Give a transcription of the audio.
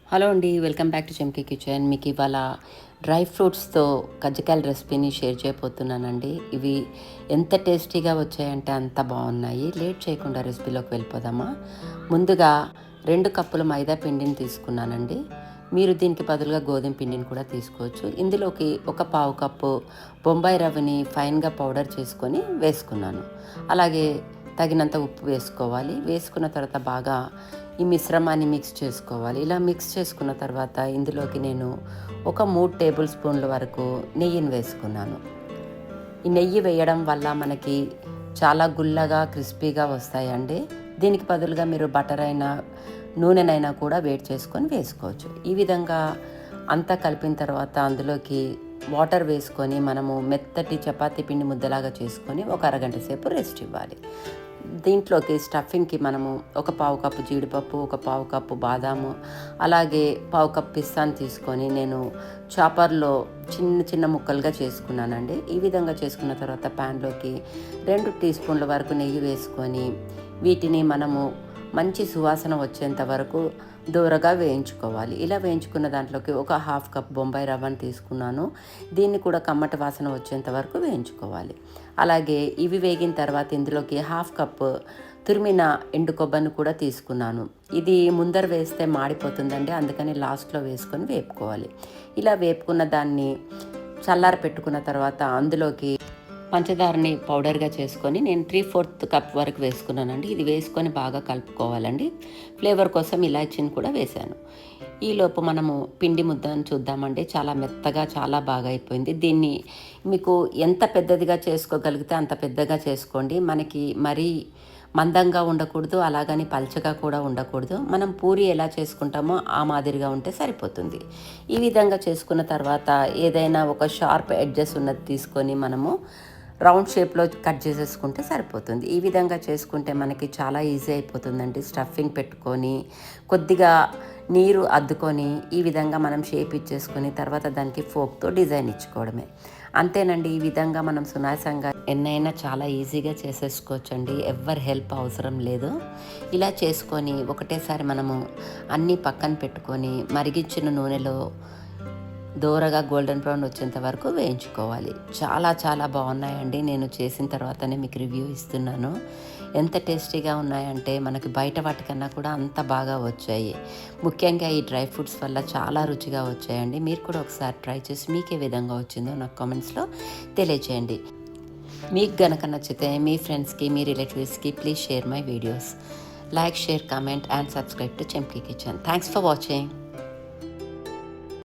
Hello అండి, welcome back to Chenki kitchen. మీకు ఇవాళ డ్రై ఫ్రూట్స్తో కజ్జికాయల రెసిపీని షేర్ చేయబోతున్నానండి. ఇవి ఎంత టేస్టీగా వచ్చాయంటే అంత బాగున్నాయి. లేట్ చేయకుండా రెసిపీలోకి వెళ్ళిపోదామా. ముందుగా 2 కప్పుల మైదా పిండిని తీసుకున్నానండి. మీరు దీనికి బదులుగా గోధుమ పిండిని కూడా తీసుకోవచ్చు. ఇందులోకి ఒక పావు కప్పు బొంబాయి రవ్వని ఫైన్గా పౌడర్ చేసుకొని వేసుకున్నాను. అలాగే తగినంత ఉప్పు వేసుకోవాలి. వేసుకున్న తర్వాత బాగా ఈ మిశ్రమాన్ని మిక్స్ చేసుకోవాలి. ఇలా మిక్స్ చేసుకున్న తర్వాత ఇందులోకి నేను ఒక 3 టేబుల్ స్పూన్ల వరకు నెయ్యిని వేసుకున్నాను. ఈ నెయ్యి వేయడం వల్ల మనకి చాలా గుల్లగా క్రిస్పీగా వస్తాయండి. దీనికి బదులుగా మీరు బటర్ అయినా నూనెనైనా కూడా వేడి చేసుకొని వేసుకోవచ్చు. ఈ విధంగా అంతా కలిపిన తర్వాత అందులోకి వాటర్ వేసుకొని మనము మెత్తటి చపాతీ పిండి ముద్దలాగా చేసుకొని ఒక అరగంట సేపు రెస్ట్ ఇవ్వాలి. దీంట్లోకి స్టఫింగ్కి మనము ఒక పావు కప్పు జీడిపప్పు, ఒక పావు కప్పు బాదాము, అలాగే పావు కప్పు పిస్తాను తీసుకొని నేను చాపర్లో చిన్న చిన్న ముక్కలుగా చేసుకున్నానండి. ఈ విధంగా చేసుకున్న తర్వాత ప్యాన్లోకి 2 టీ స్పూన్ల వరకు నెయ్యి వేసుకొని వీటిని మనము మంచి సువాసన వచ్చేంత వరకు దూరగా వేయించుకోవాలి. ఇలా వేయించుకున్న దాంట్లోకి ఒక హాఫ్ కప్ బొంబాయి రవ్వను తీసుకున్నాను. దీన్ని కూడా కమ్మటి వాసన వచ్చేంత వరకు వేయించుకోవాలి. అలాగే ఇవి వేగిన తర్వాత ఇందులోకి హాఫ్ కప్ తురిమిన ఎండు కొబ్బరిని కూడా తీసుకున్నాను. ఇది ముందర వేస్తే మాడిపోతుందండి, అందుకని లాస్ట్లో వేసుకొని వేపుకోవాలి. ఇలా వేపుకున్న దాన్ని చల్లార పెట్టుకున్న తర్వాత అందులోకి పంచదారని పౌడర్గా చేసుకొని నేను 3/4 కప్ వరకు వేసుకున్నానండి. ఇది వేసుకొని బాగా కలుపుకోవాలండి. ఫ్లేవర్ కోసం ఇలాచీని కూడా వేశాను. ఈలోపు మనము పిండి ముద్దను చూద్దామండి. చాలా మెత్తగా చాలా బాగా అయిపోయింది. దీన్ని మీకు ఎంత పెద్దదిగా చేసుకోగలిగితే అంత పెద్దగా చేసుకోండి. మనకి మరీ మందంగా ఉండకూడదు, అలాగని పల్చగా కూడా ఉండకూడదు. మనం పూరి ఎలా చేసుకుంటామో ఆ మాదిరిగా ఉంటే సరిపోతుంది. ఈ విధంగా చేసుకున్న తర్వాత ఏదైనా ఒక షార్ప్ ఎడ్జెస్ ఉన్నది తీసుకొని మనము రౌండ్ షేప్లో కట్ చేసేసుకుంటే సరిపోతుంది. ఈ విధంగా చేసుకుంటే మనకి చాలా ఈజీ అయిపోతుందండి. స్టఫింగ్ పెట్టుకొని కొద్దిగా నీరు అద్దుకొని ఈ విధంగా మనం షేప్ ఇచ్చేసుకొని తర్వాత దానికి ఫోక్తో డిజైన్ ఇచ్చుకోవడమే. అంతేనండి. ఈ విధంగా మనం సునాయాసంగా ఎన్నైనా చాలా ఈజీగా చేసేసుకోవచ్చండి. ఎవరి హెల్ప్ అవసరం లేదు. ఇలా చేసుకొని ఒకటేసారి మనము అన్నీ పక్కన పెట్టుకొని మరిగించిన నూనెలో దోరగా గోల్డెన్ బ్రౌన్ వచ్చేంత వరకు వేయించుకోవాలి. చాలా చాలా బాగున్నాయండి. నేను చేసిన తర్వాతనే మీకు రివ్యూ ఇస్తున్నాను. ఎంత టేస్టీగా ఉన్నాయంటే మనకి బయట వాటికన్నా కూడా అంత బాగా వచ్చాయి. ముఖ్యంగా ఈ డ్రై ఫ్రూట్స్ వల్ల చాలా రుచిగా వచ్చాయండి. మీరు కూడా ఒకసారి ట్రై చేసి మీకు ఏ విధంగా వచ్చిందో నాకు కామెంట్స్లో తెలియచేయండి. మీకు గనక నచ్చితే మీ ఫ్రెండ్స్కి, మీ రిలేటివ్స్కి please share my videos. Like, share, comment and subscribe to Chenki kitchen. Thanks for watching.